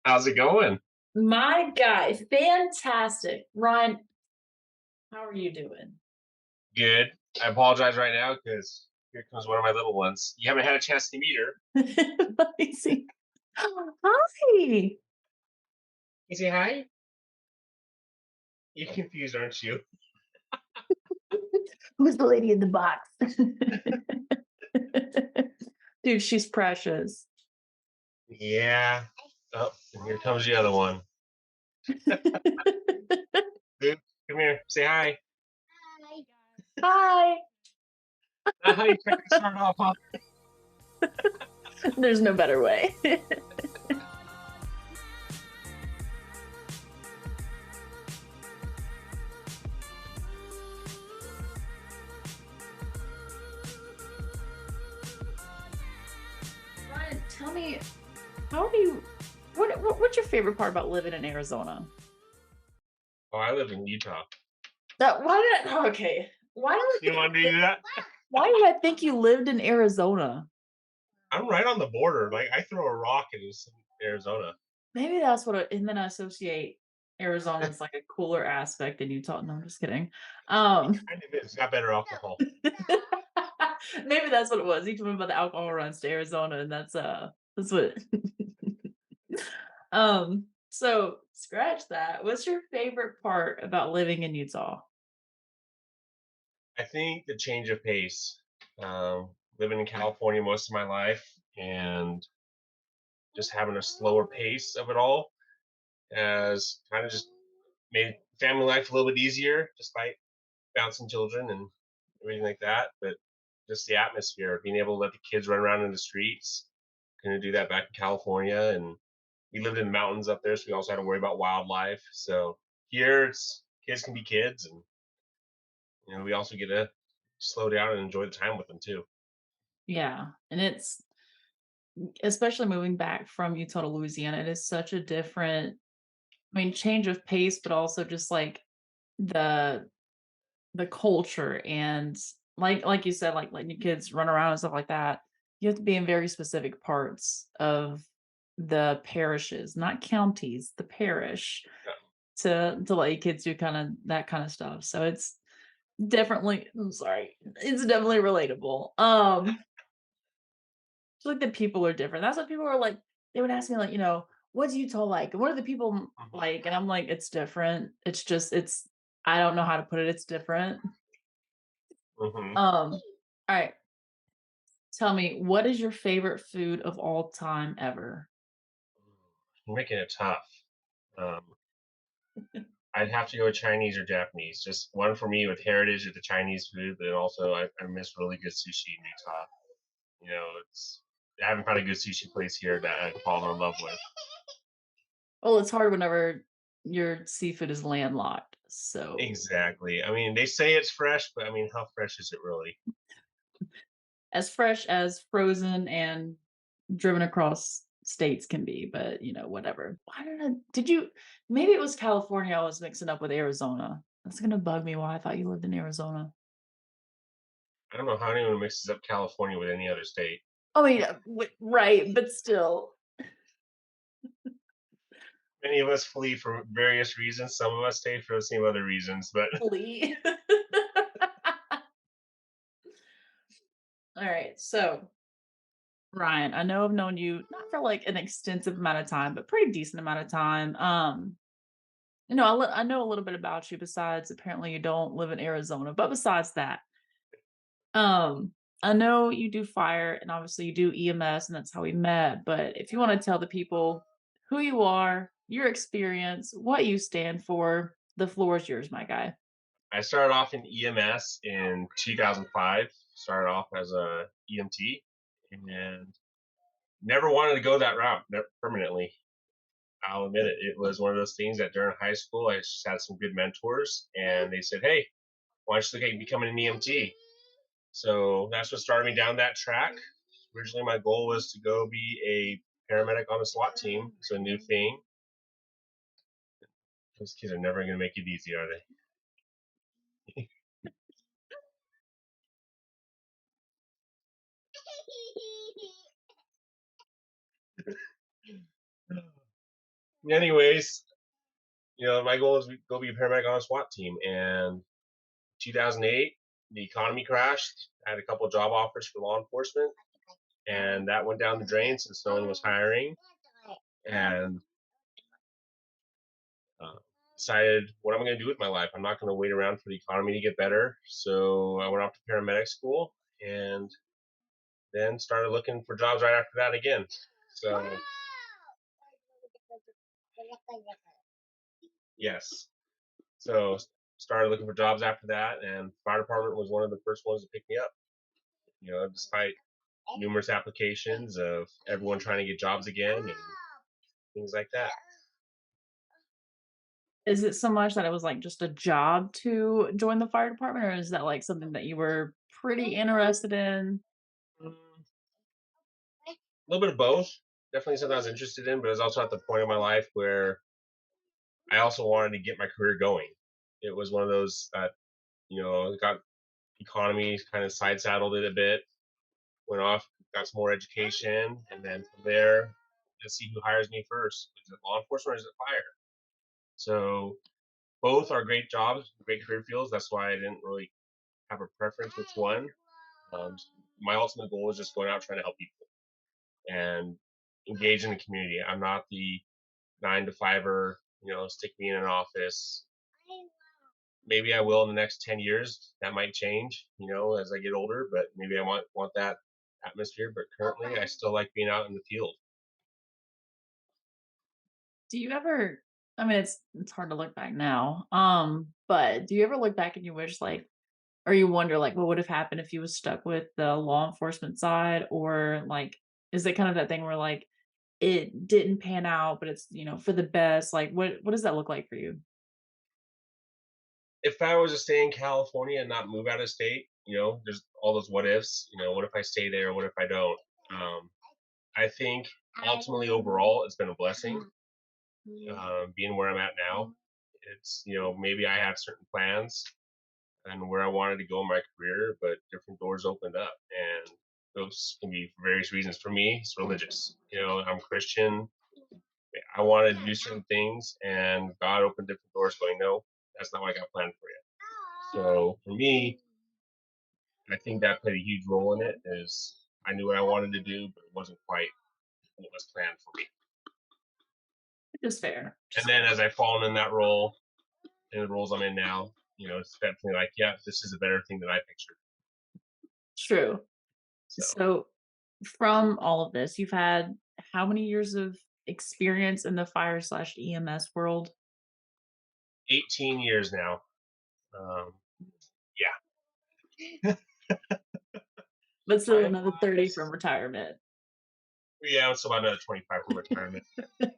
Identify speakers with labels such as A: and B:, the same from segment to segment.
A: How's it going?
B: My guy, fantastic. Ryan, how are you doing?
A: Good. I apologize right now because here comes one of my little ones. You haven't had a chance to meet her.
B: Let me see. Hi.
A: You say hi? You're confused, aren't you?
B: Who's the lady in the box? Dude, she's precious.
A: Yeah. Oh, and here comes the other one. Luke, come here. Say hi.
B: Hi.
A: Not how you expect to start off, huh?
B: There's no better way. Ryan, tell me, how do you what's your favorite part about living in Arizona?
A: Oh, I live in Utah.
B: That why did I, okay.
A: You want to do that?
B: Why did I think you lived in Arizona?
A: I'm right on the border. Like I throw a rock and it's in Arizona.
B: Maybe that's what and then I associate Arizona as like a cooler aspect than Utah. No, I'm just kidding.
A: It
B: Um,
A: kind of is. It's got better alcohol.
B: maybe that's what it was. He told me about the alcohol runs to Arizona, and that's what. So scratch that. What's your favorite part about living in Utah?
A: I think the change of pace. Living in California most of my life and just having a slower pace of it all has kind of just made family life a little bit easier, despite bouncing children and everything like that. But just the atmosphere, being able to let the kids run around in the streets, couldn't do that back in California. And we lived in the mountains up there, so we also had to worry about wildlife. So here, it's kids can be kids, and we also get to slow down and enjoy the time with them too.
B: Yeah, and it's especially moving back from Utah to Louisiana. It is such a different. I mean, change of pace, but also just like the the culture and like you said, like letting your kids run around and stuff like that. You have to be in very specific parts of the parishes, not counties, the parish,
A: Yeah.
B: to let your kids do kind of that kind of stuff. So it's definitely I'm sorry, it's definitely relatable. It's like the people are different. That's what people are like. They would ask me like, what's Utah like? And what are the people like? And I'm like, it's different. It's just it's I don't know how to put it. It's different.
A: Mm-hmm.
B: All right. Tell me, what is your favorite food of all time ever?
A: You're making it tough. Um, I'd have to go with Chinese or Japanese. Just one for me with heritage of the Chinese food, but then also I miss really good sushi in Utah. It's I haven't found a good sushi place here that I fall in love with.
B: Well, it's hard whenever your seafood is landlocked. So,
A: Exactly. I mean, they say it's fresh, but I mean, how fresh is it really?
B: as fresh as frozen and driven across states can be, but whatever. I don't know. Did you maybe it was California I was mixing up with Arizona. That's gonna bug me why I thought you lived in Arizona.
A: I don't know how anyone mixes up California with any other state.
B: I mean, right, but still.
A: Many of us flee for various reasons. Some of us stay for the same other reasons, but
B: Lee. All right. So, Ryan, I know I've known you not for like an extensive amount of time, but pretty decent amount of time. I know a little bit about you besides apparently you don't live in Arizona, but besides that, um, I know you do fire and obviously you do EMS and that's how we met. But if you want to tell the people who you are, your experience, what you stand for, the floor is yours, my guy.
A: I started off in EMS in 2005. Started off as a EMT, and never wanted to go that route permanently. I'll admit it. It was one of those things that during high school, I just had some good mentors, and they said, "Hey, why don't you look at becoming an EMT?" So that's what started me down that track. Originally, my goal was to go be a paramedic on a SWAT team. It's a new thing. Those kids are never going to make it easy, are they? Anyways, my goal is to go be a paramedic on a SWAT team. And 2008, the economy crashed. I had a couple of job offers for law enforcement, and that went down the drain since no one was hiring. And uh, decided what am I going to do with my life? I'm not going to wait around for the economy to get better. So I went off to paramedic school and then started looking for jobs right after that again. So yes, so started looking for jobs after that, and fire department was one of the first ones to pick me up. Despite numerous applications of everyone trying to get jobs again and things like that.
B: Is it so much that it was, like, just a job to join the fire department, or is that, like, something that you were pretty interested in?
A: A little bit of both. Definitely something I was interested in, but I was also at the point of my life where I also wanted to get my career going. It was one of those that, got economy kind of side saddled it a bit, went off, got some more education, and then from there, let's see who hires me first. Is it law enforcement or is it fire? So both are great jobs, great career fields. That's why I didn't really have a preference which one. Um, my ultimate goal is just going out trying to help people and engage in the community. I'm not the 9 to 5er, stick me in an office. Maybe I will in the next 10 years. That might change, as I get older, but maybe I want that atmosphere. But currently, I still like being out in the field.
B: Do you ever I mean, it's hard to look back now, but do you ever look back and you wish, like or you wonder, like, what would have happened if you was stuck with the law enforcement side? Or, like, is it kind of that thing where, like, it didn't pan out, but it's, for the best? Like, what does that look like for you?
A: If I was to stay in California and not move out of state, there's all those what ifs. What if I stay there? What if I don't? Um, I think ultimately, overall, it's been a blessing being where I'm at now. It's, maybe I have certain plans and where I wanted to go in my career, but different doors opened up. And those can be for various reasons. For me, it's religious. I'm Christian. I wanted to do certain things, and God opened different doors going, no, that's not what I got planned for you. So for me, I think that played a huge role in it. Is I knew what I wanted to do, but it wasn't quite what was planned for me.
B: Which is fair.
A: And then as I've fallen in that role, in the roles I'm in now, it's definitely like, yeah, this is a better thing than I pictured.
B: True.
A: So
B: So, from all of this, you've had how many years of experience in the fire/EMS world?
A: 18 years now. Um, yeah,
B: Let's do
A: time
B: another 30
A: flies.
B: from retirement.
A: Yeah, it's about another 25 from retirement,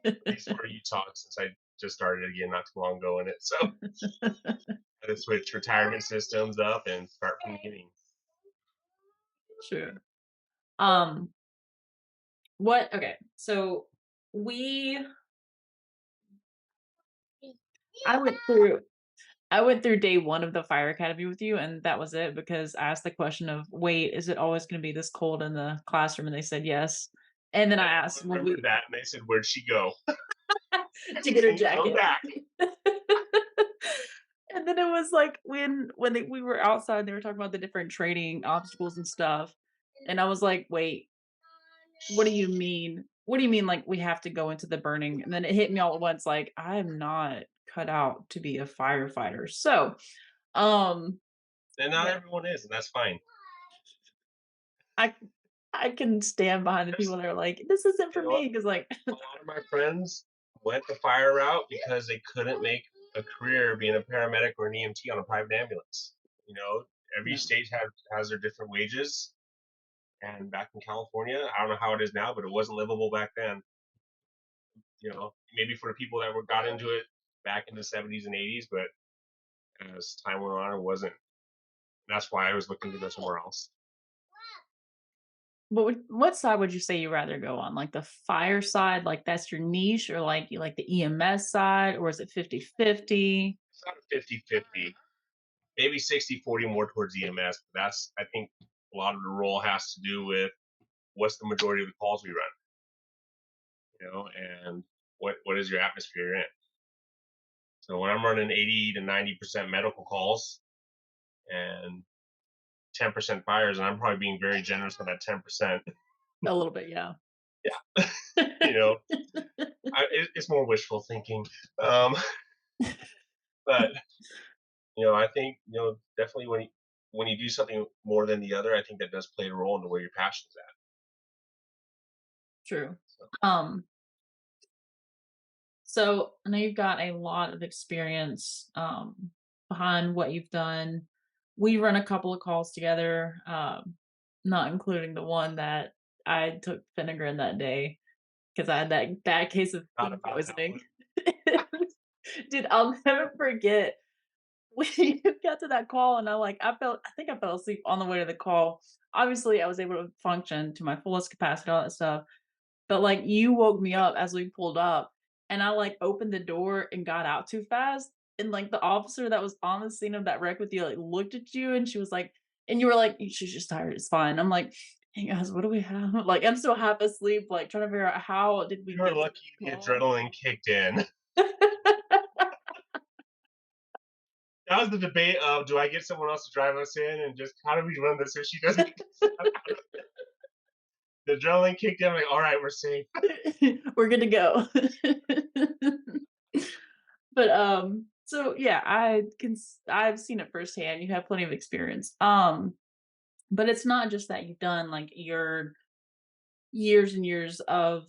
A: at least for Utah, since I just started again not too long ago in it. So I had to switch retirement systems up and start from the beginning.
B: Sure. Um, what okay, so we I went through I went through day 1 of the fire academy with you, and that was it because I asked the question of, "Wait, is it always gonna be this cold in the classroom?" And they said, "Yes." And then I
A: I
B: asked, "Well,
A: remember
B: we"
A: that, and they said, "Where'd she go?"
B: to
A: She
B: get her
A: didn't come
B: jacket.
A: back.
B: And then it was like we were outside, they were talking about the different training obstacles and stuff, and I was like, "Wait, what do you mean? What do you mean, like, we have to go into the burning?" And then it hit me all at once, like, I am not cut out to be a firefighter. So, um,
A: And not
B: yeah,
A: everyone is, and that's fine.
B: I I can stand behind the
A: There's,
B: people that are like, "This isn't
A: you
B: for
A: know what?
B: me," because like
A: A lot of my friends went the fire route because they couldn't make a career being a paramedic or an EMT on a private ambulance. Every
B: yeah.
A: state has their different wages. And back in California, I don't know how it is now, but it wasn't livable back then. Maybe for the people that got into it back in the 70s and 80s, but as time went on, it wasn't. That's why I was looking to go somewhere else.
B: What side would you say you rather go on? Like the fire side, like that's your niche, or like you like the EMS side, or is it 50-50?
A: It's not a 50-50, maybe 60-40 more towards EMS. But I think, a lot of the role has to do with what's the majority of the calls we run, and what is is your atmosphere you're in. So when I'm running 80 to 90% medical calls and 10% fires, and I'm probably being very generous with that 10%.
B: A little bit, yeah.
A: Yeah, you know, it's more wishful thinking. Um, but I think definitely when you do something more than the other, I think that does play a role into where your passion's at.
B: True.
A: So,
B: Um, so I know you've got a lot of experience behind what you've done. We run a couple of calls together, not including the one that I took Finnegan that day because I had that bad case of
A: not
B: food
A: about that
B: poisoning.
A: one.
B: Dude, I'll never forget. We got to that call and I think I fell asleep on the way to the call. Obviously, I was able to function to my fullest capacity, all that stuff. But like you woke me up as we pulled up and I like opened the door and got out too fast. And like the officer that was on the scene of that wreck with you like looked at you and she was like, and you were like, she's just tired, it's fine. I'm like, hey guys, what do we have? Like I'm still half asleep, like trying to figure out how did we
A: You were
B: get to
A: lucky
B: this
A: the
B: call?
A: adrenaline kicked in. That was the debate of, do I get someone else to drive us in, and just how do we run this so she doesn't the adrenaline kicked in, like, all right, we're safe.
B: We're good to go. But, so yeah, I've seen it firsthand. You have plenty of experience. But it's not just that you've done like your years and years of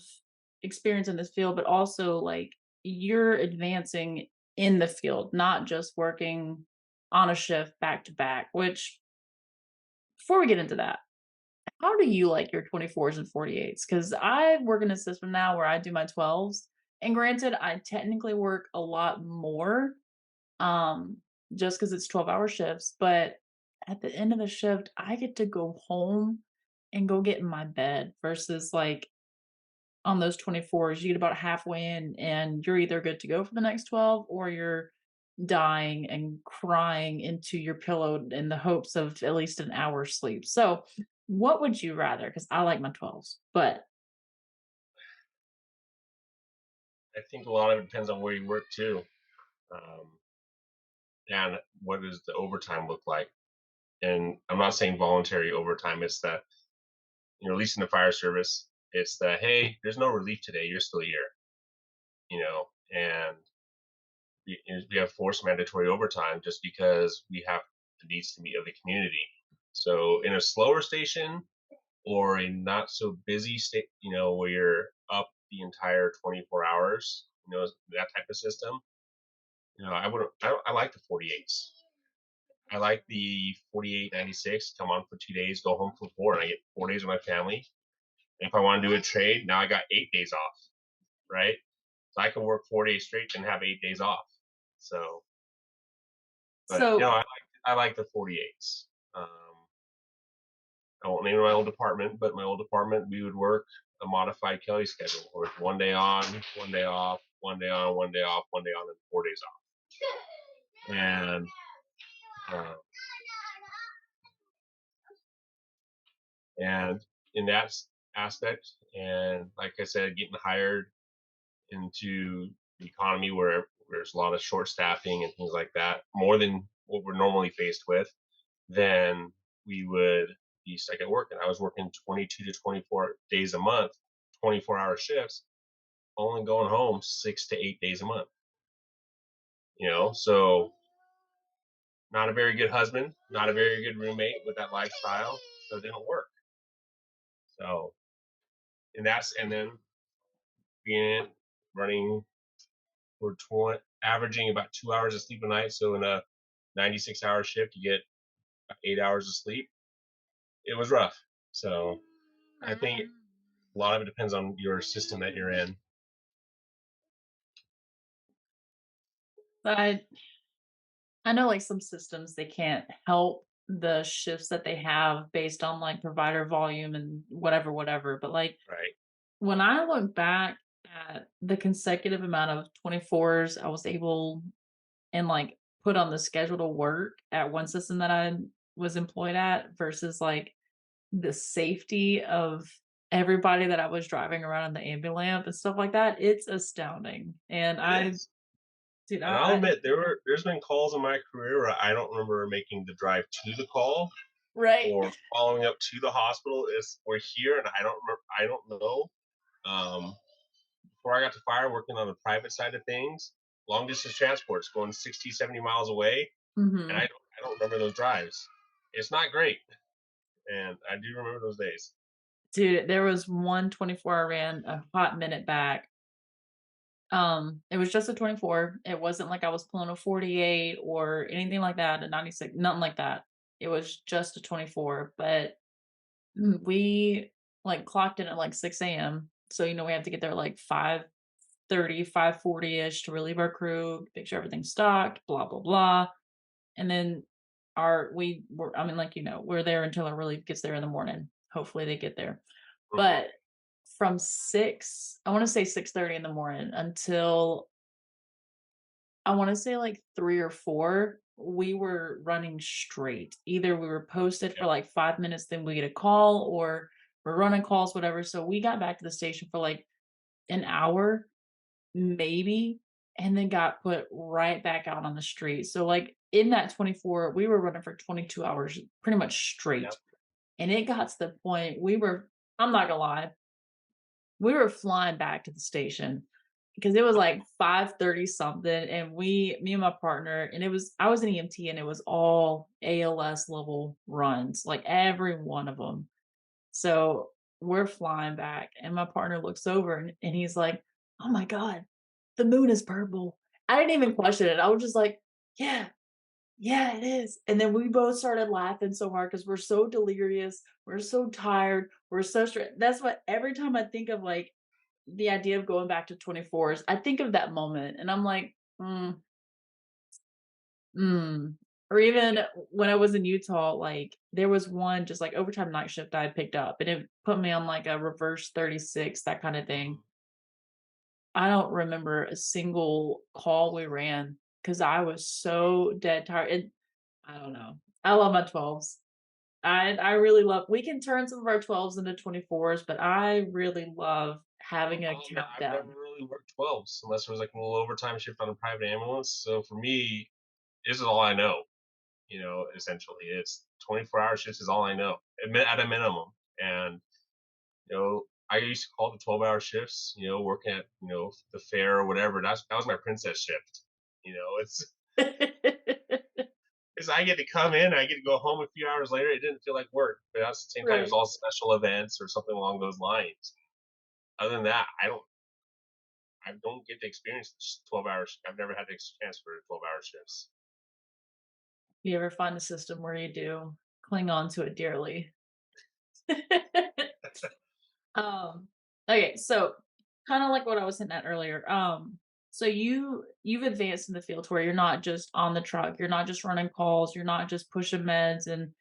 B: experience in this field, but also like you're advancing in the field, not just working on a shift back to back, which before we get into that, how do you like your 24s and 48s? Because I work in a system now where I do my 12s. And granted, I technically work a lot more um, just because it's 12-hour shifts. But at the end of the shift, I get to go home and go get in my bed versus like on those 24s, you get about halfway in and you're either good to go for the next 12 or you're dying and crying into your pillow in the hopes of at least an hour's sleep. So, what would you rather? Because I like my 12s, but
A: I think a lot of it depends on where you work too, um, and what does the overtime look like. And I'm not saying voluntary overtime. It's that at least in the fire service, it's that, hey, there's no relief today. You're still here, and we have forced mandatory overtime just because we have the needs to meet of the community. So in a slower station or a not so busy state, where you're up the entire 24 hours, that type of system, I like the 48s. I like the 48/96. Come on for 2 days, go home for four, and I get 4 days with my family. And if I want to do a trade, now I got 8 days off, right? So I can work 4 days straight and have 8 days off. So, but
B: so
A: I like the 48s. I won't name my old department, but my old department, we would work a modified Kelly schedule, or 1 day on, 1 day off, 1 day on, 1 day off, 1 day on, and 4 days off. And uh, and in that aspect, and like I said, getting hired into the economy where there's a lot of short staffing and things like that, more than what we're normally faced with, then we would be stuck at work. And I was working 22 to 24 days a month, 24-hour shifts, only going home 6 to 8 days a month. So not a very good husband, not a very good roommate with that lifestyle, so it didn't work. So and then being running for averaging about 2 hours of sleep a night. So in a 96-hour shift, you get 8 hours of sleep. It was rough. So I think a lot of it depends on your system that you're in.
B: I I know like some systems they can't help the shifts that they have based on like provider volume and whatever, whatever. But like
A: Right.
B: when I look back at the consecutive amount of 24s I was able and like put on the schedule to work at one system that I was employed at versus like the safety of everybody that I was driving around in the ambulance and stuff like that, it's astounding. And
A: It
B: I
A: is.
B: dude,
A: And I'll
B: I
A: admit there's been calls in my career where I don't remember making the drive to the call
B: right.
A: or following up to the hospital. Is we're here and I don't know. Before I got to fire, working on the private side of things, long distance transports going 60, 70 miles away, and
B: Mhm.
A: I don't remember those drives. It's not great, and I do remember those days.
B: Dude, there was one 24 I ran a hot minute back. It was just a 24. It wasn't like I was pulling a 48 or anything like that, a 96, nothing like that. It was just a 24, but we like clocked in at like 6 a.m. So, we have to get there like 5:30, 5:40 ish to relieve our crew, make sure everything's stocked, blah, blah, blah. And then I mean, like, we're there until our relief gets there in the morning. Hopefully they get there.
A: Mhm.
B: But from 6, I want to say 6:30 in the morning until I wanna say, like, 3 or 4, we were running straight. Either we were posted for,
A: Yep.
B: like, 5 minutes, then we get a call, or we're running calls, whatever, so we got back to the station for, like, an hour, maybe, and then got put right back out on the street. So, like, in that 24, we were running for 22 hours pretty much straight,
A: Yep.
B: and it got to the point I'm not gonna lie, we were flying back to the station because it was like 5:30 something, and me and my partner, and I was an EMT, and it was all ALS level runs, like every one of them. So we're flying back, and my partner looks over and he's like, "Oh my god, the moon is purple." I didn't even question it. I was just like, "Yeah, yeah, it is." And then we both started laughing so hard because we're so delirious, we're so tired, we're so that's what every time I think of like the idea of going back to 24's, I think of that moment and I'm like, mm. Or even when I was in Utah, like there was one just like overtime night shift I had picked up and it put me on like a reverse 36, that kind of thing.
A: Mhm.
B: I don't remember a single call we ran because I was so dead tired. And I don't know. I love my 12s. I really love we can turn some of our 12s into 24's, but I really love having a
A: I've never
B: countdown.
A: really worked 12s unless there was like a little overtime shift on a private ambulance. So for me, this is all I know. Essentially, it's 24-hour shifts is all I know at a minimum. And I used to call the 12-hour shifts. Working at the fair or whatever. That was my princess shift. It's I get to come in, I get to go home a few hours later. It didn't feel like work, but at the same time, it was
B: Right.
A: all special events or something along those lines. Other than that, I don't get to experience 12 hours. I've never had to transfer to 12-hour shifts.
B: You ever find a system where you do cling on to it dearly? Um, okay, so kinda like what I was hinting at earlier, so you've advanced in the field to where you're not just on the truck, you're not just running calls, you're not just pushing meds and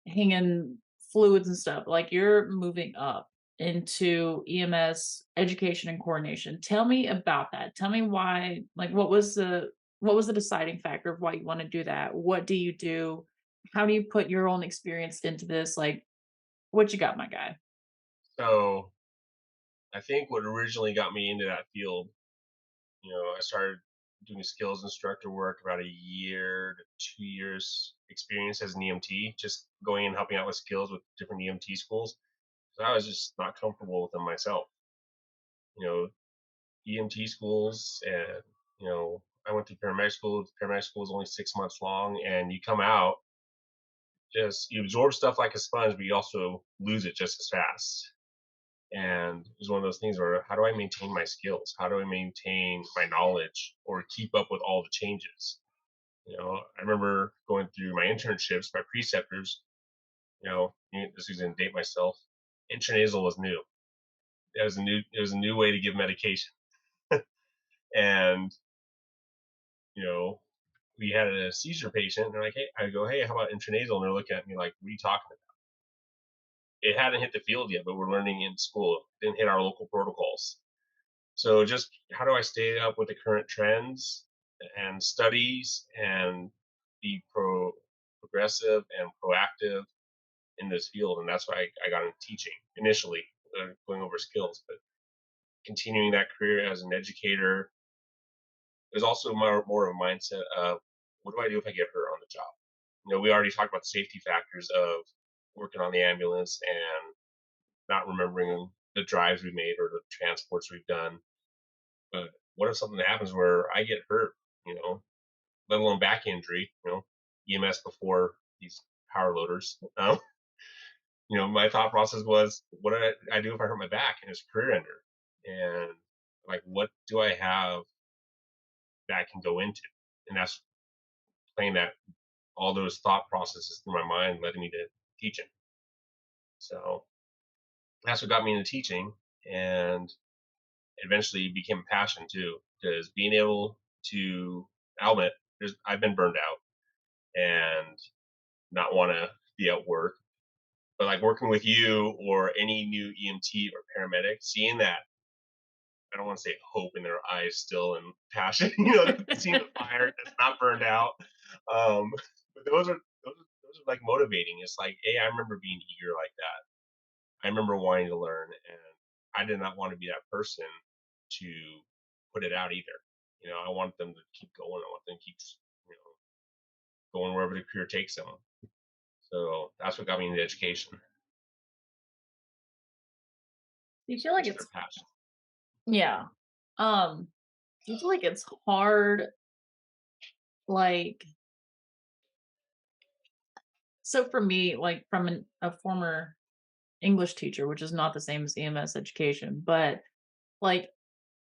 B: hanging fluids and stuff, like, you're moving up into EMS education and coordination. Tell me about that. Tell me why like, what was the deciding factor of why you wanna do that? What do you do? How do you put your own experience into this? Like, what you got, my guy?
A: So I think what originally got me into that field, I started doing skills instructor work about a year to 2 years experience as an EMT, just going and helping out with skills with different EMT schools. So I was just not comfortable with them myself. You know, EMT schools and I went to paramedic school. Paramedic school is only 6 months long, and you come out just you absorb stuff like a sponge, but you also lose it just as fast. And it was one of those things where how do I maintain my skills? How do I maintain my knowledge or keep up with all the changes? I remember going through my internships, my preceptors. This is going to date myself. Intranasal was new. It was a new way to give medication, and you know we had a seizure patient, and they're like, hey, I go, hey, how about intranasal? And they're looking at me like, what are you talking about? It hadn't hit the field yet, but we're learning in school. It didn't hit our local protocols. So just how do I stay up with the current trends and studies and be progressive and proactive in this field? And that's why I got into teaching initially. going over skills, but continuing that career as an educator is also more of a mindset of what do I do if I get hurt on the job? We already talked about the safety factors of working on the ambulance and not remembering the drives we made or the transports we've done. But what if something happens where I get hurt, you know, let alone back injury, EMS before these power loaders. My thought process was, what did I do if I hurt my back and it's a career ender? And like, what do I have that I can go into? And that's playing that all those thought processes through my mind, letting me to teaching. So that's what got me into teaching, and eventually became a passion too. Because being able to, I'll admit, I've been burned out and not want to be at work. But like working with you or any new EMT or paramedic, seeing that, I don't want to say hope in their eyes still and passion, seeing the fire that's not burned out. Um, but those are like motivating. It's like, hey, I remember being eager like that. I remember wanting to learn, and I did not want to be that person to put it out either. I want them to keep going. I want them to keep, you know, going wherever the career takes them. So that's what got me into education.
B: Do you feel like
A: Just their
B: it's
A: passion.
B: yeah. Do you feel like it's hard, like so for me, like from a former English teacher, which is not the same as EMS education, but like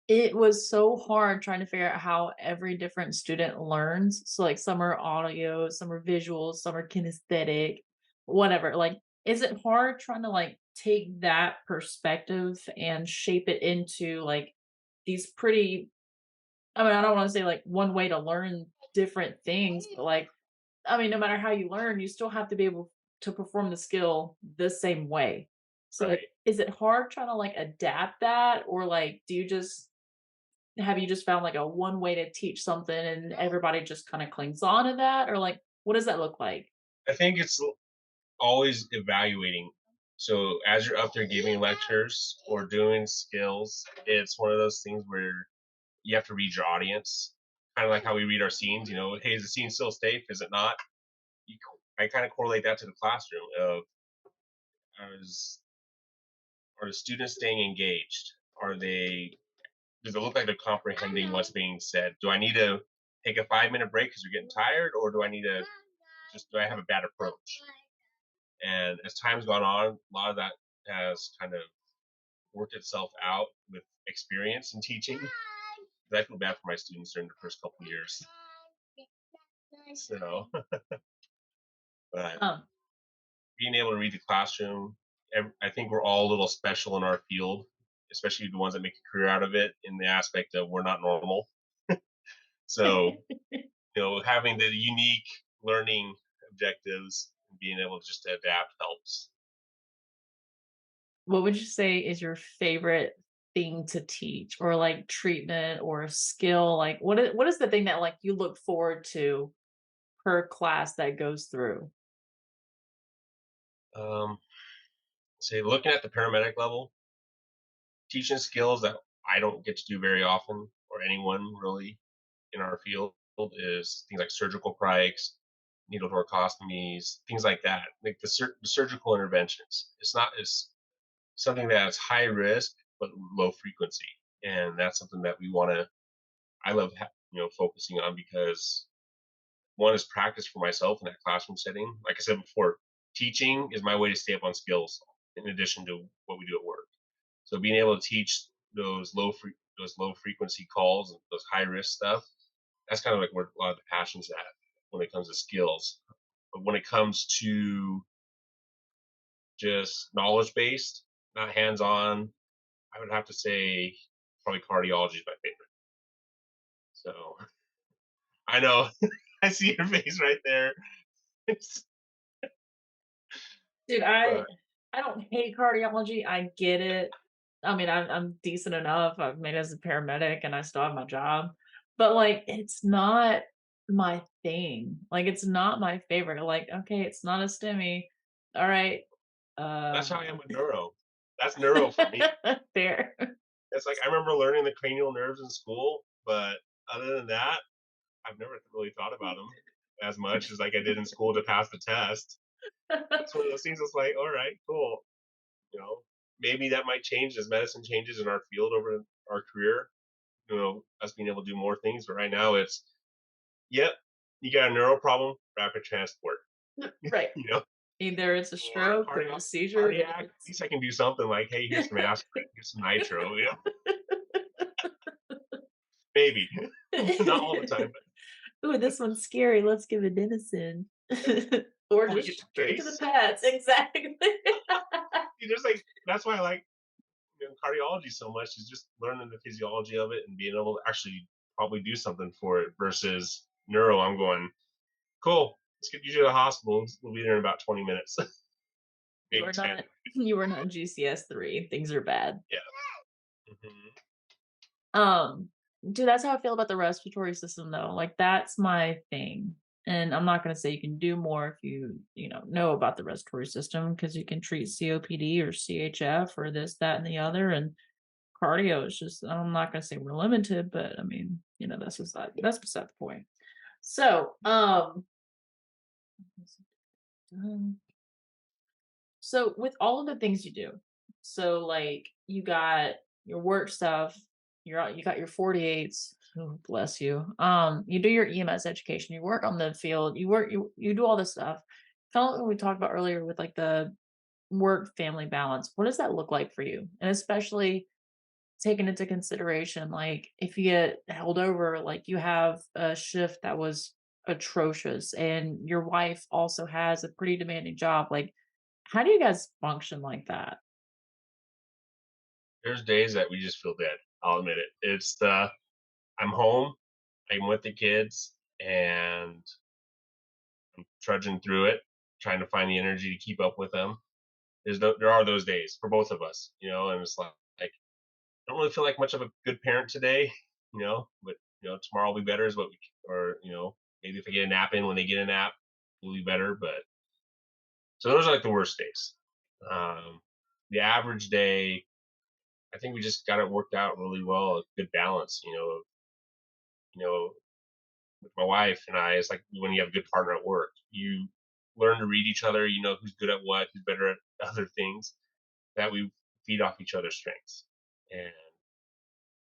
B: it was so hard trying to figure out how every different student learns. So like some are audio, some are visual, some are kinesthetic, whatever. Like, is it hard trying to like take that perspective and shape it into like these pretty I mean, I don't want to say like one way to learn different things, but like I mean, no matter how you learn, you still have to be able to perform the skill the same way. So, like,
A: Right.
B: is it hard trying to like adapt that, or like, do you just have you just found like a one way to teach something and everybody just kind of clings on to that, or like, what does that look like?
A: I think it's always evaluating. So as you're up there giving lectures or doing skills, it's one of those things where you have to read your audience, kind of like how we read our scenes. Hey, is the scene still safe? Is it not? I kind of correlate that to the classroom of is, are the students staying engaged? Are they? Does it look like they're comprehending what's being said? Do I need to take a 5 minute break because you're getting tired, or do I need to do I have a bad approach? And as time's gone on, a lot of that has kind of worked itself out with experience in teaching. 'Cause I feel bad for my students during the first couple of years. So, but
B: Um,
A: being able to read the classroom, I think we're all a little special in our field, especially the ones that make a career out of it in the aspect of we're not normal. So, having the unique learning objectives and being able just to adapt helps.
B: what would you say is your favorite thing to teach, or like treatment or skill? Like, what is the thing that like you look forward to per class that goes through?
A: Um, Say looking at the paramedic level, teaching skills that I don't get to do very often, or anyone really in our field, is things like surgical crikes, needle thoracostomies, things like that. Like the surgical interventions. It's not as something that's high risk but low frequency, and that's something that we want to. I love focusing on because one is practice for myself in that classroom setting. Like I said before, teaching is my way to stay up on skills in addition to what we do at work. So being able to teach those low frequency calls, those high risk stuff, that's kind of like where a lot of the passion's at when it comes to skills. But when it comes to just knowledge based, not hands on, I would have to say probably cardiology is my favorite. So I know I see your face right there.
B: Dude,
A: But
B: I don't hate cardiology, I get it. I mean, I'm decent enough, I've made it as a paramedic and I still have my job, but, like, it's not my thing, like, it's not my favorite, like, okay, it's not a STEMI, alright,
A: that's how I
B: um
A: am with neuro. That's neuro for me.
B: Fair.
A: It's like I remember learning the cranial nerves in school, but other than that, I've never really thought about them as much as like I did in school to pass the test. It's one of those things that's like, all right, cool. You know, maybe that might change as medicine changes in our field over our career. Us being able to do more things. But right now, it's yep, you got a neuro problem, rapid transport.
B: Right.
A: You know,
B: Either it's a
A: or
B: stroke or a seizure,
A: cardiac. At
B: it's
A: least I can do something like, hey, here's some aspirin, here's some nitro. Maybe not all the time, but
B: "Ooh, this one's scary, let's give it adenosine." Or
A: oh, we
B: just
A: get to
B: straight to the
A: taste.
B: pets, exactly.
A: There's like that's why I like cardiology so much is just learning the physiology of it and being able to actually probably do something for it versus neuro. I'm going cool. Let's get you to the hospital. We'll be there in about 20 minutes,
B: You
A: maybe
B: are
A: 10.
B: not you are not GCS3, things are bad.
A: Yeah. Hmm.
B: Um, Dude, that's how I feel about the respiratory system though. Like that's my thing. And I'm not gonna say you can do more if you know about the respiratory system because you can treat COPD or CHF or this, that, and the other. And cardio is just I'm not gonna say we're limited, but I mean, that's beside the point. So, um, so with all of the things you do, so like you got your work stuff, you got your 48s. Oh, bless you. You do your EMS education, you work on the field, you do all this stuff. Kind of like what we talked about earlier with like the work family balance. What does that look like for you? And especially taken into consideration, like if you get held over, like you have a shift that was atrocious and your wife also has a pretty demanding job, like how do you guys function like that?
A: There's days that we just feel dead. I'll admit it. It's the I'm home, I'm with the kids, and I'm trudging through it, trying to find the energy to keep up with them. There are those days for both of us, and it's like I don't really feel like much of a good parent today, but tomorrow will be better is what we or maybe if I get a nap in when they get a nap, it'll be better. But so those are like the worst days. Um, the average day, I think we just got it worked out really well, a good balance, you know, with my wife and I, it's like when you have a good partner at work, you learn to read each other, you know who's good at what, who's better at other things, that we feed off each other's strengths. And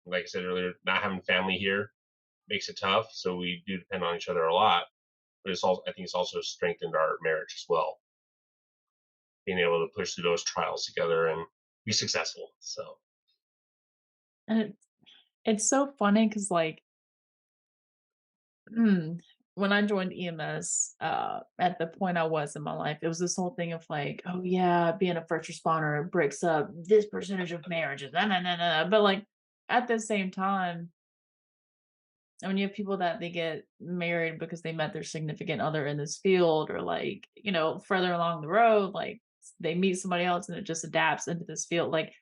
A: like I said earlier, not having family here makes it tough. So we do depend on each other a lot. But I think it's also strengthened our marriage as well, being able to push through those trials together and be successful. So
B: And it's so funny because like mm, when I joined EMS, at the point I was in my life, it was this whole thing of like, oh yeah, being a first responder breaks up this percentage of marriages. Nah, nah, nah, nah. But like at the same time, and when you have people that they get married because they met their significant other in this field or like, further along the road, like they meet somebody else and it just adapts into this field. Like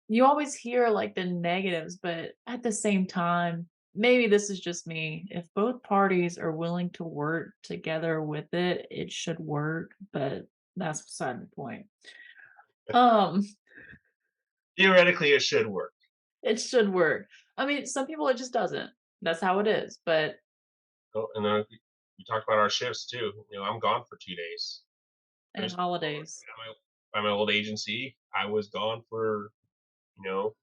B: you always hear like the negatives, but at the same time, maybe this is just me. If both parties are willing to work together with it, it should work, but that's beside the point. Um,
A: theoretically, it should work.
B: it should work. I mean, some people it just doesn't. That's how it is. But
A: And then we talked about our shifts too. I'm gone for 2 days.
B: and
A: There's
B: holidays.
A: by my old agency, I was gone for you know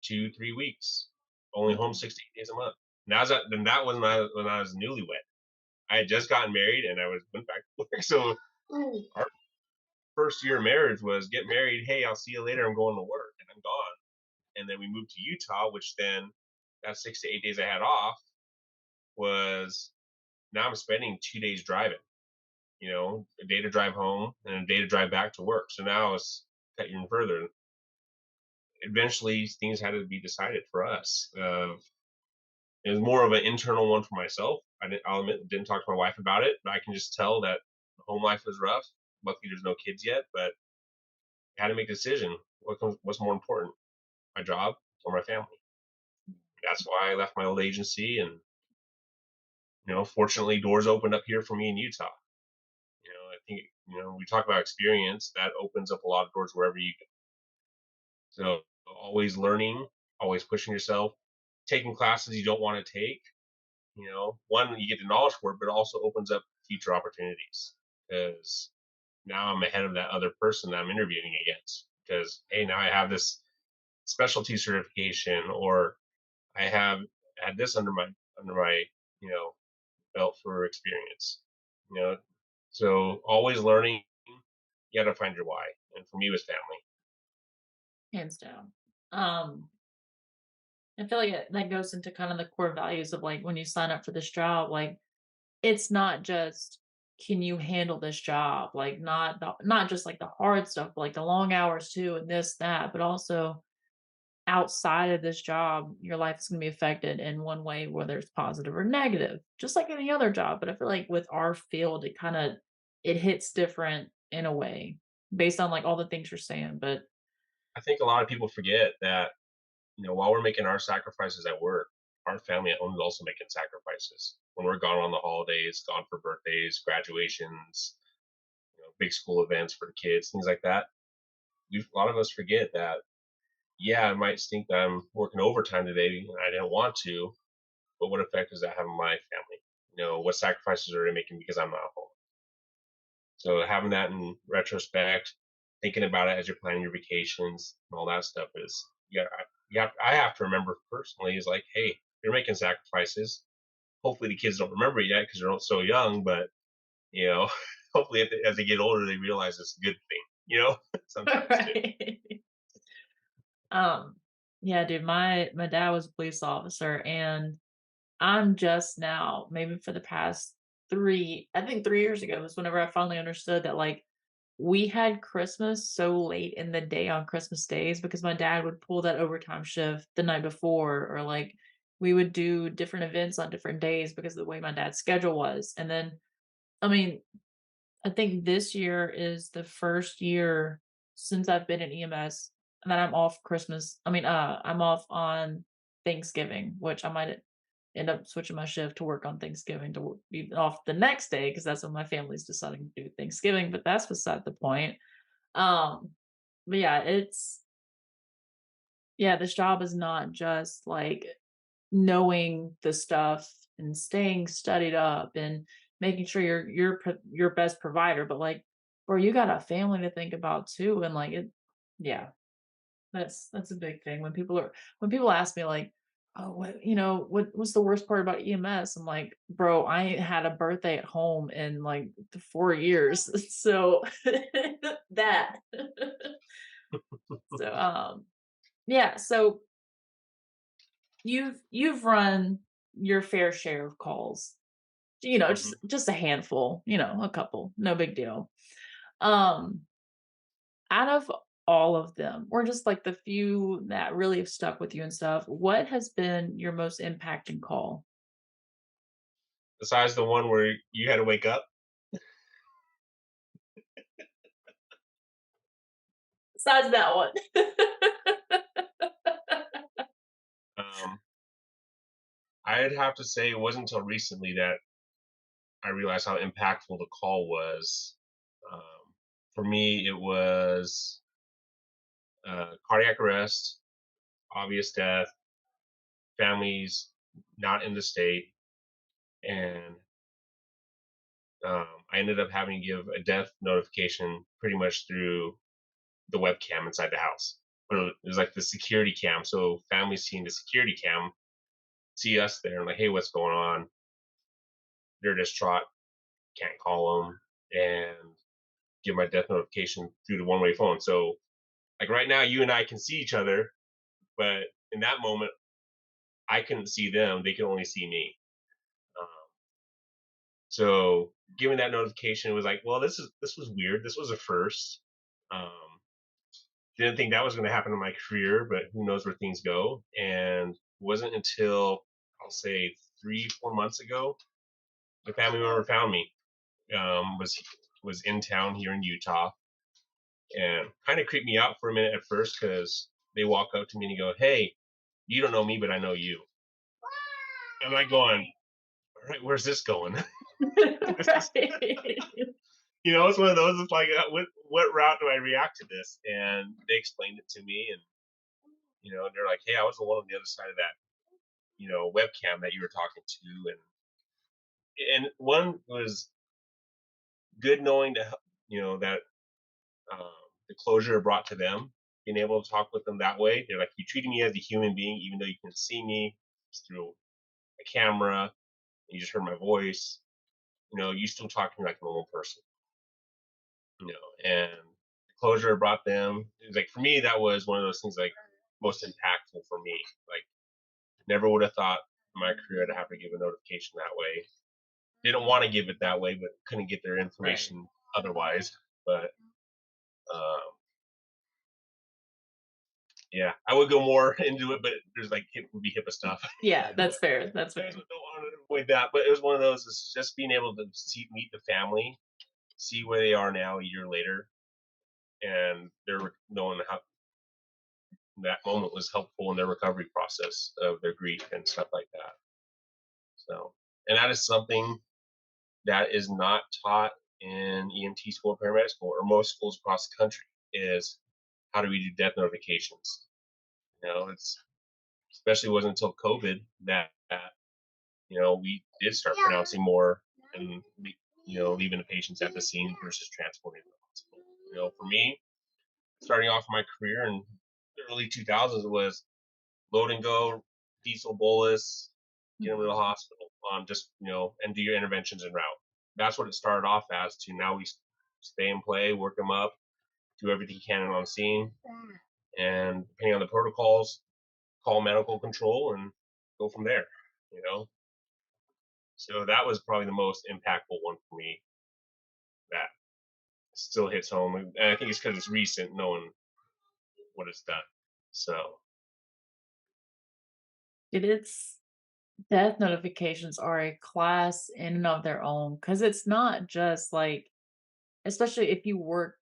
A: 2 3 weeks, only home 6 to 8 days a month. And that was when I was newlywed. I had just gotten married and I went back to work. So our first year of marriage was get married. Hey, I'll see you later. I'm going to work and I'm gone. And then we moved to Utah, which then that 6 to 8 days I had off was now I'm spending 2 days driving. A day to drive home and a day to drive back to work. So now it's cut even further. Eventually, things had to be decided for us. It was more of an internal one for myself. I'll admit, didn't talk to my wife about it, but I can just tell that home life was rough. Luckily, there's no kids yet, but I had to make a decision. What's more important, my job or my family? That's why I left my old agency, and fortunately, doors opened up here for me in Utah. I think we talk about experience that opens up a lot of doors wherever you go. So always learning, always pushing yourself, taking classes you don't want to take. One, you get the knowledge for it, but it also opens up future opportunities because now I'm ahead of that other person that I'm interviewing against. Because hey, now I have this specialty certification, or I have had this under my you know belt for experience. You know, so always learning. You got to find your why, and for me, it was family.
B: hands down. Um, I feel like that goes into kind of the core values of like when you sign up for this job, like it's not just can you handle this job, like not just like the hard stuff, but like the long hours too, and this that, but also outside of this job, your life is going to be affected in one way, whether it's positive or negative, just like any other job. But I feel like with our field, it hits different in a way based on like all the things you're saying. But
A: I think a lot of people forget that while we're making our sacrifices at work, our family at home is also making sacrifices. When we're gone on the holidays, gone for birthdays, graduations, big school events for the kids, things like that. A lot of us forget that. Yeah, it might stink that I'm working overtime today and I didn't want to, but what effect does that have on my family? What sacrifices are they making because I'm not home? So having that in retrospect, thinking about it as you're planning your vacations and all that stuff is, yeah, I have to remember personally is like, hey, you're making sacrifices. Hopefully the kids don't remember it yet because they're so young, but you know, hopefully as they get older they realize it's a good thing. Sometimes too.
B: right. um, yeah, dude, my dad was a police officer, and I'm just now, maybe for the past I think 3 years ago was whenever I finally understood that like we had Christmas so late in the day on Christmas days because my dad would pull that overtime shift the night before, or like we would do different events on different days because of the way my dad's schedule was. And then, I mean, I think this year is the first year since I've been in EMS that I'm off Christmas. I'm off on Thanksgiving, which I might end up switching my shift to work on Thanksgiving to be off the next day because that's when my family's deciding to do Thanksgiving. But that's beside the point. Um, but yeah, this job is not just like knowing the stuff and staying studied up and making sure you're your best provider, but like, bro, you got a family to think about too, and like yeah, that's a big thing when people ask me like, oh, what's the worst part about EMS? I'm like, bro, I ain't had a birthday at home in like 4 years, so that. So yeah, so you've run your fair share of calls.
A: Hmm.
B: Just a handful, a couple, no big deal. Um, Out of all of them, or just like the few that really have stuck with you and stuff, what has been your most impacting call?
A: Besides the one where you had to wake up,
B: Besides that one.
A: um, I'd have to say it wasn't until recently that I realized how impactful the call was. Um, for me, it was cardiac arrest, obvious death, families not in the state, and I ended up having to give a death notification pretty much through the webcam inside the house. But it was like the security cam, so families seeing the security cam see us there and like, hey, what's going on? They're distraught, can't call them, and give my death notification through the one-way phone. So like right now, you and I can see each other, but in that moment, I couldn't see them; they could only see me. Um, so giving that notification was like, well, this was weird. This was a first. Um, didn't think that was going to happen in my career, but who knows where things go. And it wasn't until I'll say 3 4 months ago, the family member found me. Was in town here in Utah, and kind of creeped me out for a minute at first because they walk up to me and go, "Hey, you don't know me, but I know you." I'm like going, "All right, where's this going?" This is,
B: Right.
A: it's one of those. It's like, what route do I react to this? And they explained it to me, they're like, hey, I was the one on the other side of that, webcam that you were talking to, and one was good knowing that um, the closure it brought to them, being able to talk with them that way. They're like, you treated me as a human being, even though you can see me just through a camera, and you just heard my voice. You still talk to me like a normal person. And the closure it brought them. It was like for me, that was one of those things like most impactful for me. Like never would have thought in my career to have to give a notification that way. Didn't want to give it that way, but couldn't get their
B: Right.
A: information otherwise. But um, yeah, I would go more into it, but there's like would be HIPAA stuff.
B: Yeah,
A: But
B: that's fair. That's
A: I just
B: fair.
A: don't want to avoid that. But it was one of those. It's just being able to meet the family, see where they are now a year later, and they're knowing how that moment was helpful in their recovery process of their grief and stuff like that. So, and that is something that is not taught in EMT school, paramedic school, or most schools across the country. Is how do we do death notifications? It's especially wasn't until COVID that we did start pronouncing more and leaving the patients at the scene versus transporting them to the hospital. For me, starting off my career in the early 2000s was load and go, diesel bolus, get them to the
B: Mhm.
A: hospital, just and do your interventions en route. That's what it started off as. To now we stay and play, work them up, do everything you can on scene, and depending on the protocols, call medical control and go from there. You know, so that was probably the most impactful one for me. That still hits home, and I think it's because it's recent, knowing what it's done. So
B: It is death notifications are a class in and of their own because it's not just like, especially if you work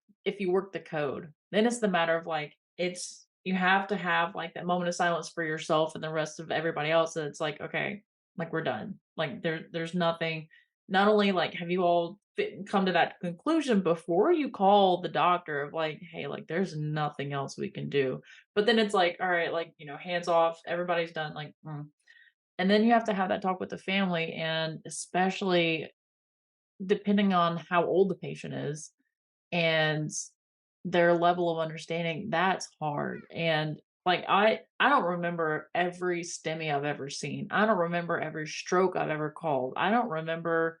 B: the code, then it's the matter of like it's you have to have like that moment of silence for yourself and the rest of everybody else. And it's like, okay, like we're done. Like there's nothing. Not only like have you all come to that conclusion before you call the doctor of like, hey, like there's nothing else we can do. But then it's like, all right, like hands off, everybody's done. Like, and then you have to have that talk with the family, and especially depending on how old the patient is and their level of understanding, that's hard. And like I don't remember every STEMI I've ever seen. I don't remember every stroke I've ever called. I don't remember,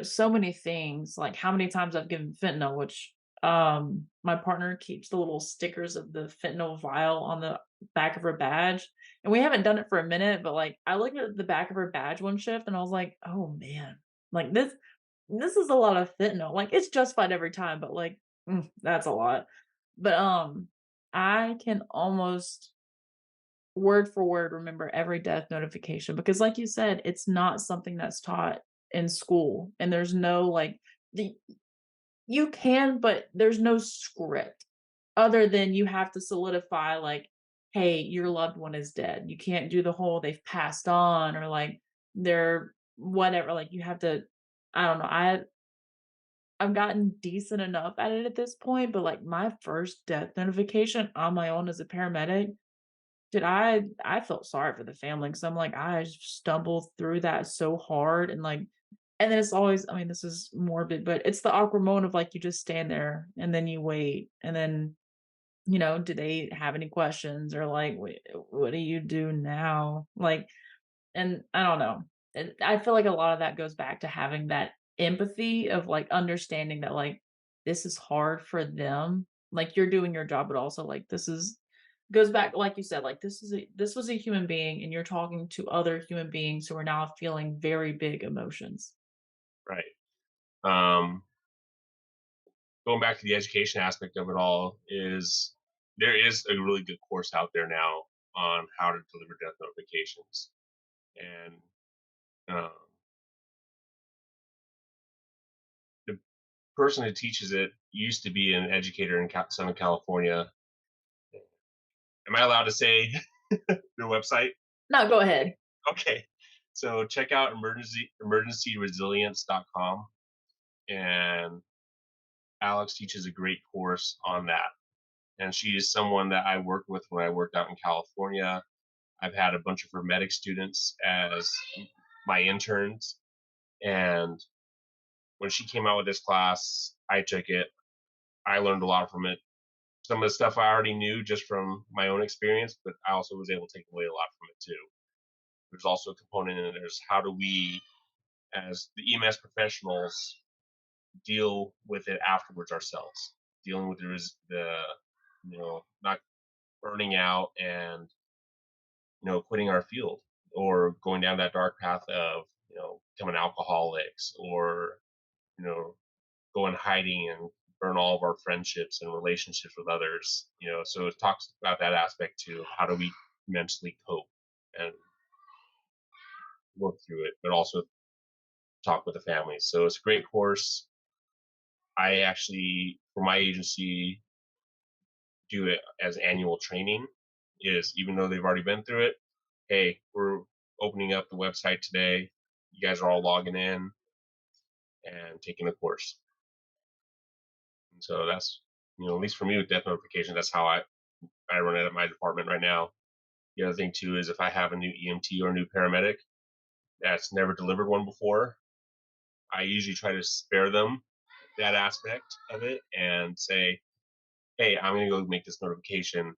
B: so many things, like how many times I've given fentanyl, which my partner keeps the little stickers of the fentanyl vial on the back of her badge. And we haven't done it for a minute, but like I looked at the back of her badge one shift and I was like, oh man, like this is a lot of fentanyl. Like, it's justified every time, but, like, that's a lot. But, I can almost word for word remember every death notification because, like you said, it's not something that's taught in school, and there's no, like the you can, but there's no script other than you have to solidify, like, "Hey, your loved one is dead." You can't do the whole "they've passed on" or, like, "they're" whatever, like, you have to I don't know, I've gotten decent enough at it at this point, but, like, my first death notification on my own as a paramedic, dude, I felt sorry for the family because 'cause I'm like, I stumbled through that so hard and, like and then it's always I mean, this is morbid, but it's the awkward moment of, like, you just stand there and then you wait, and then, do they have any questions or, like, what do you do now?" Like, and I don't know. And I feel like a lot of that goes back to having that empathy of, like, understanding that, like, this is hard for them. Like, you're doing your job, but also, like, this is goes back like you said, like, this was a human being, and you're talking to other human beings who are now feeling very big emotions.
A: right. Um, Going back to the education aspect of it all, is there is a really good course out there now on how to deliver death notifications, and um, the person who teaches it used to be an educator in Southern California. Am I allowed to say their website?
B: No, go ahead.
A: Okay, so check out emergencyresilience.com, and Alex teaches a great course on that. and she's someone that I worked with when I worked out in California. I've had a bunch of her medic students as my interns, and when she came out with this class, I took it. I learned a lot from it. Some of the stuff I already knew just from my own experience, but I also was able to take away a lot from it too. There's also a component in it. There's how do we, as the EMS professionals, deal with it afterwards ourselves, dealing with the not burning out and quitting our field or going down that dark path of becoming alcoholics or you know go in hiding and burn all of our friendships and relationships with others. So it talks about that aspect too. How do we mentally cope and work through it, but also talk with the families. So it's a great course. I actually, for my agency, do it as annual training. Is even though they've already been through it, hey, we're opening up the website today. You guys are all logging in and taking the course. And so that's at least for me with death notification, that's how I run it at my department right now. The other thing too is if I have a new EMT or a new paramedic that's never delivered one before, I usually try to spare them that aspect of it and say, hey, I'm going to go make this notification.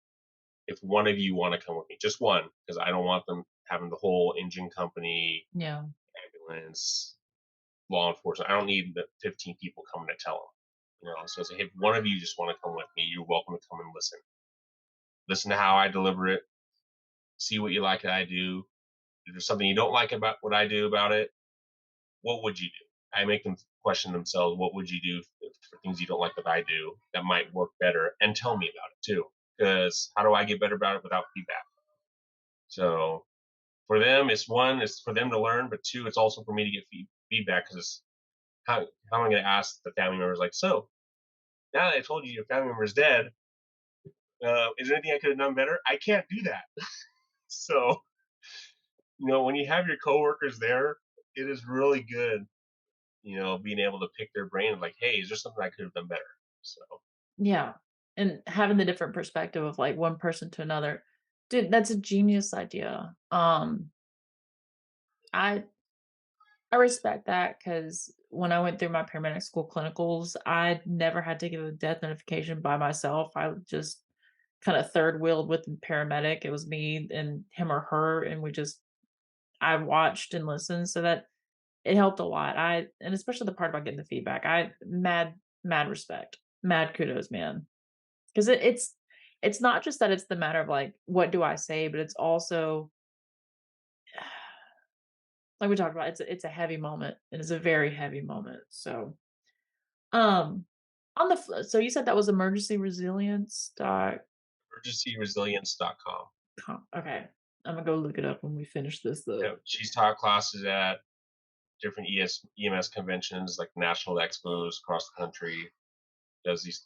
A: If one of you want to come with me, just one, because I don't want them having the whole engine company,
B: Yeah.
A: ambulance, law enforcement. I don't need the 15 people coming to tell them. So I say, hey, if one of you just want to come with me, you're welcome to come and listen. Listen to how I deliver it. See what you like that I do. If there's something you don't like about what I do about it, what would you do? I make them question themselves. What would you do for things you don't like that I do that might work better? And tell me about it too. Because how do I get better about it without feedback? So for them, it's one, it's for them to learn, but two, it's also for me to get feedback because how am I going to ask the family members like, so now that I told you your family member is dead, is there anything I could have done better? I can't do that. So when you have your coworkers there, it is really good. Being able to pick their brain like, hey, is there something I could have done better? So
B: Yeah. And having the different perspective of like one person to another. Dude, that's a genius idea. I I respect that because when I went through my paramedic school clinicals, I never had to give a death notification by myself. I would just kind of third wheeled with the paramedic. It was me and him or her, and I watched and listened so that it helped a lot. And especially the part about getting the feedback. I mad respect, mad kudos, man. Because it's not just that it's the matter of like what do I say, but it's also like we talked about. It's a heavy moment. It is a very heavy moment. So Um, on the so you said that was emergencyresilience.com.
A: emergencyresilience.com.
B: Okay. I'm gonna go look it up when we finish this
A: Yeah,
B: up.
A: she's taught classes at different EMS conventions like national expos across the country. Does these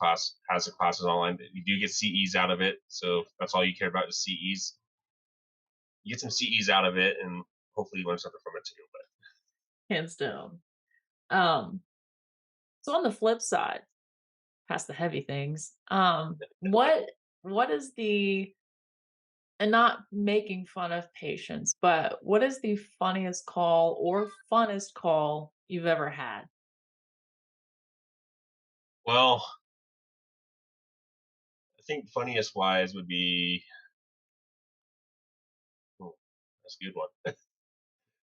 A: has the classes online. You do get CEs out of it, so if that's all you care about is CEs. You get some CEs out of it, and hopefully you learn something from it too. But
B: Hands down. Um, so on the flip side, past the heavy things, what is the and not making fun of patients, but what is the funniest call or funnest call you've ever had?
A: well, I think funniest wise would be oh, that's a good one.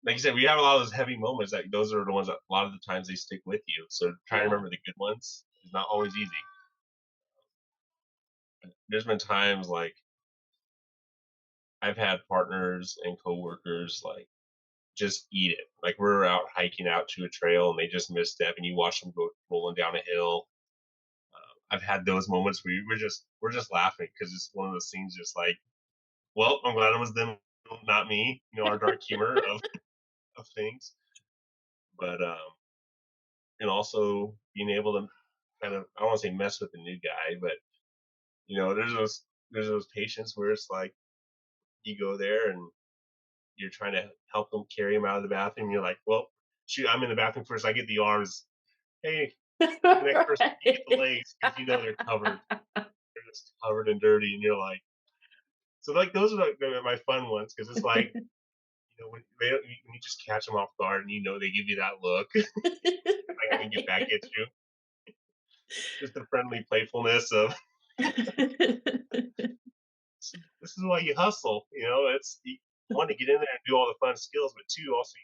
A: Like you said, we have a lot of those heavy moments. Like those are the ones that a lot of the times they stick with you. So trying to
B: Yeah.
A: remember the good ones is not always easy. There's been times like I've had partners and coworkers like just eat it. Like we're out hiking out to a trail and they just misstep and you watch them go rolling down a hill. I've had those moments where we're just laughing because it's one of those things. Just like, well, I'm glad it was them, not me. Our dark humor of things, but and also being able to kind of I don't want to say mess with the new guy, but there's those patients where it's like you go there and you're trying to help them carry him out of the bathroom. You're like, well, shoot, I'm in the bathroom first. I get the arms. Hey, the next person, you get the
B: Right.
A: legs because they're covered. it's covered in dirty, and you're like, so like those are like my fun ones because it's like when they don't, when you just catch them off guard and they give you that look, like I'm gonna get back
B: Right.
A: at you. Just the friendly playfulness of this is why you hustle. It's you want to get in there and do all the fun skills, but two, also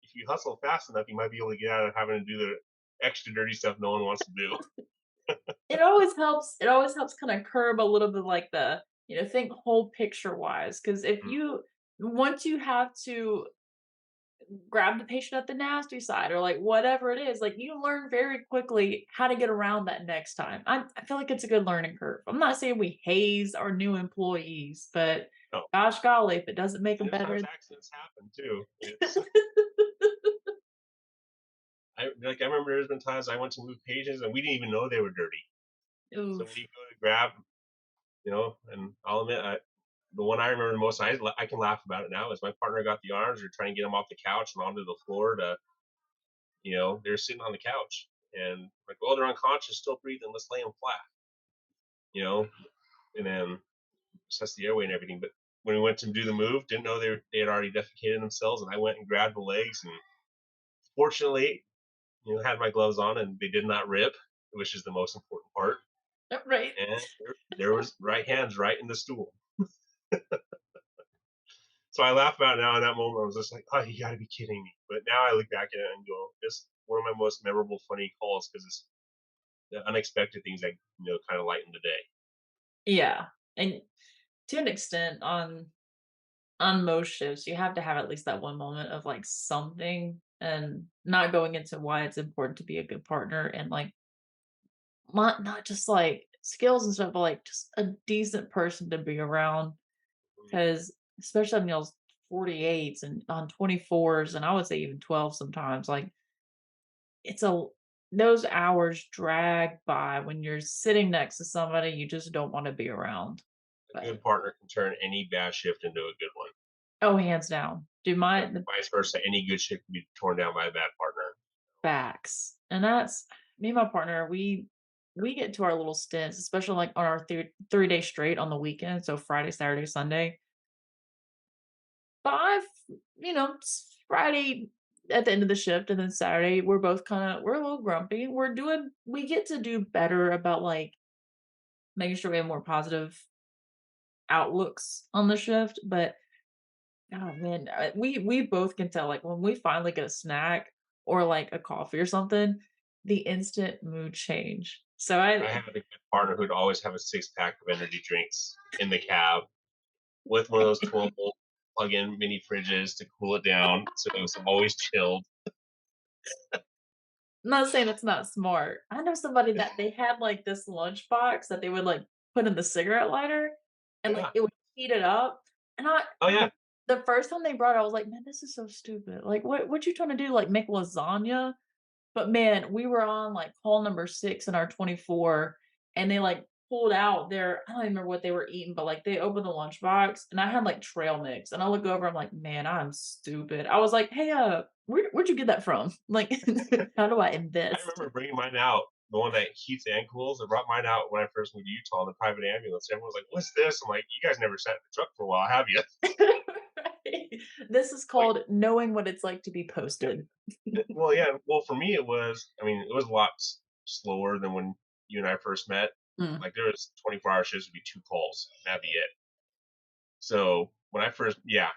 A: if you hustle fast enough, you might be able to get out of having to do the extra dirty stuff no one wants to do.
B: It always helps kinda curb a little bit like think whole picture wise. Because if
A: Mm,
B: you once you have to grab the patient at the nasty side or like whatever it is, like you learn very quickly how to get around that next time. I feel like it's a good learning curve. I'm not saying we haze our new employees, but
A: no,
B: gosh golly, if it doesn't make them
A: sometimes
B: better.
A: accidents happen too. I remember there's been times I went to move pages and we didn't even know they were dirty. So
B: Oof.
A: we go to grab, and I'll admit, the one I remember the most, I can laugh about it now, is my partner got the arms. We are trying to get them off the couch and onto the floor they're sitting on the couch and like, well, they're unconscious, still breathing. Let's lay them flat, you know, and then assess the airway and everything. But when we went to do the move, didn't know they had already defecated themselves, and I went and grabbed the legs, and fortunately, had my gloves on and they did not rip, which is the most important part.
B: Right.
A: And there was right hands right in the stool. So I laugh about it now. In that moment, I was just like, "Oh, you got to be kidding me!" But now I look back at it and go, "It's one of my most memorable, funny calls because it's the unexpected things that kind of lighten the day."
B: Yeah. And to an extent on most shifts, you have to have at least that one moment of like something and not going into why it's important to be a good partner and like not just like skills and stuff, but like just a decent person to be around. Because especially on those 48s and on 24s, and I would say even 12 sometimes, like it's a those hours drag by when you're sitting next to somebody you just don't want to be around.
A: A
B: But
A: good partner can turn any bad shift into a good one.
B: oh, hands down. Do my
A: And vice versa, any good shift can be torn down by a bad partner.
B: Facts. And that's me and my partner, we get to our little stints, especially like on our 3 day straight on the weekend. So Friday, Saturday, Sunday. 5, Friday at the end of the shift and then Saturday, we're a little grumpy. We get to do better about like making sure we have more positive outlooks on the shift. But oh man, we both can tell like when we finally get a snack or like a coffee or something, the instant mood change. So
A: I
B: I
A: had a good partner who'd always have a 6-pack of energy drinks in the cab with one of those 12-volt plug-in mini fridges to cool it down, so it was always chilled.
B: I'm not saying it's not smart. I know somebody that they had, like, this lunchbox that they would, like, put in the cigarette lighter, and, like,
A: Yeah.
B: it would heat it up, and
A: Oh, yeah.
B: the first time they brought it, I was like, "Man, this is so stupid. Like, what you trying to do, like, make lasagna?" But man, we were on like call number 6 in our 24, and they like pulled out their I don't even remember what they were eating, but like they opened the lunchbox and I had like trail mix. And I look over, I'm like, man, I'm stupid. I was like, hey, where'd you get that from? Like, how do I
A: I
B: invest?
A: remember bringing mine out, the one that heats and cools. I brought mine out when I first moved to Utah in the private ambulance. Everyone's like, "What's this?" I'm like, "You guys never sat in the truck for a while, have you?"
B: Right. This is
A: Like,
B: called knowing what it's like to be
A: yeah.
B: posted.
A: Well, yeah. Well, for me, it was. I mean, it was a lot slower than when you and I first met.
B: Mm,
A: Like there was 24-hour shifts would be 2 calls. That'd be it. So when I first, yeah,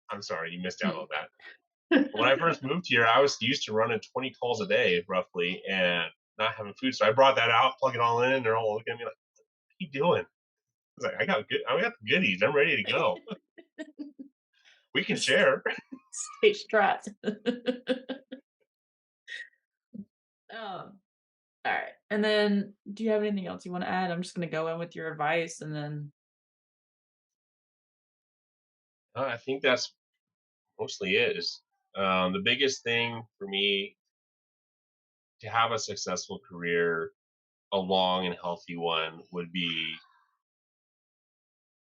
A: I'm sorry, you missed out
B: mm.
A: on that. When I first moved here, I was used to running 20 calls a day roughly and not having food. So I brought that out, plug it all in, and they're all looking at me like, "What are you doing?" I was like, I got the goodies. I'm ready to go. We can
B: Just
A: share."
B: stay strapped. Alright, and then do you have anything else you wanna add? I'm just gonna go in with your advice and then
A: I think that's mostly it. Is the biggest thing for me to have a successful career, a long and healthy one, would be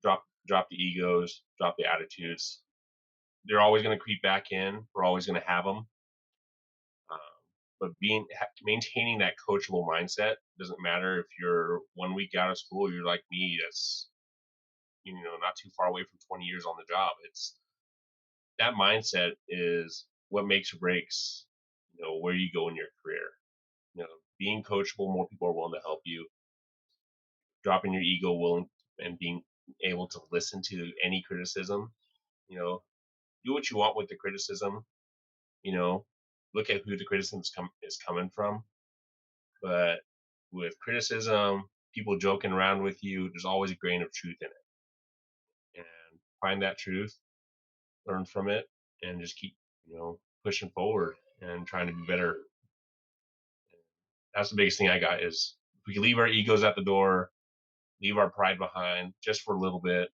A: drop the egos, drop the attitudes. They're always going to creep back in. We're always going to have them. but maintaining that coachable mindset doesn't matter if you're 1 week out of school, you're like me, that's not too far away from 20 years on the job. It's that mindset is what makes or breaks where you go in your career. Being coachable, more people are willing to help you. Dropping your ego, willing and being able to listen to any criticism. Do what you want with the criticism. You know, Look at who the criticism is coming from. But with criticism, people joking around with you, there's always a grain of truth in it. And find that truth, learn from it, and just keep pushing forward and trying to be better. That's the biggest thing I got is if we can leave our egos at the door, leave our pride behind just for a little bit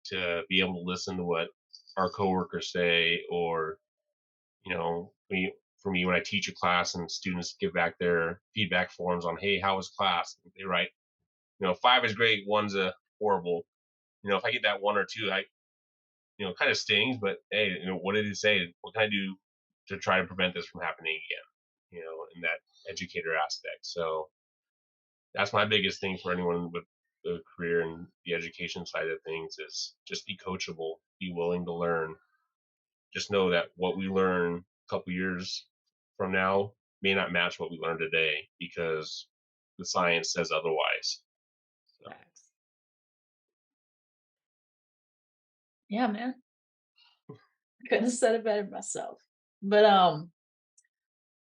A: to be able to listen to what our coworkers say, or for me when I teach a class and students give back their feedback forms on, hey, how was class? They write, 5 is great, 1's a horrible. If I get that 1 or 2, I kind of stings, but hey, what did it say? What can I do to try to prevent this from happening again? In that educator aspect. So that's my biggest thing for anyone with a career in the education side of things is just be coachable, be willing to learn. Just know that what we learn a couple years from now may not match what we learn today because the science says otherwise. So,
B: Facts. Yeah, man. Couldn't have said it better myself. But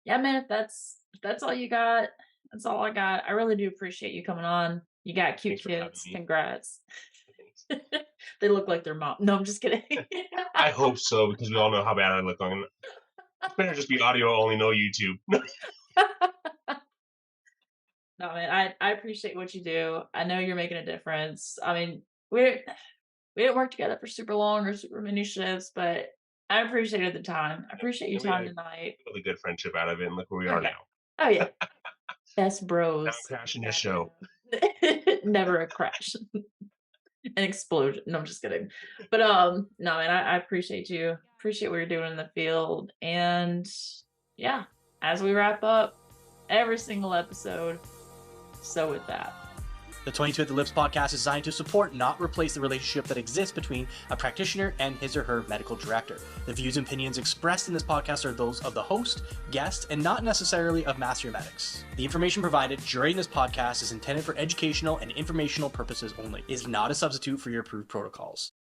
B: yeah, man, if that's all you got, that's all I got. I really do appreciate you coming on. You got cute
A: thanks for having
B: kids.
A: me.
B: Congrats.
A: Thanks.
B: They look like their mom. No, I'm just kidding.
A: I hope so because we all know how bad I look on. It's better just be audio only, no YouTube.
B: No, man, I appreciate what you do. I know you're making a difference. I mean, we didn't work together for super long or super many shifts, but I appreciated the time. I appreciate your
A: And we had
B: time
A: a
B: tonight.
A: really good friendship out of it, and look where we
B: Oh
A: are
B: yeah.
A: now.
B: Oh yeah. Best
A: Now
B: bros
A: I'm
B: that you
A: crashing
B: could
A: this
B: ever
A: show.
B: have. Never a crash. An explosion. No, I'm just kidding. But no, man, I appreciate you. Appreciate what you're doing in the field. And yeah, as we wrap up every single episode, so with that.
C: The 22 at the Lips podcast is designed to support, not replace, the relationship that exists between a practitioner and his or her medical director. The views and opinions expressed in this podcast are those of the host, guest, and not necessarily of Master Medics. The information provided during this podcast is intended for educational and informational purposes only. It is not a substitute for your approved protocols.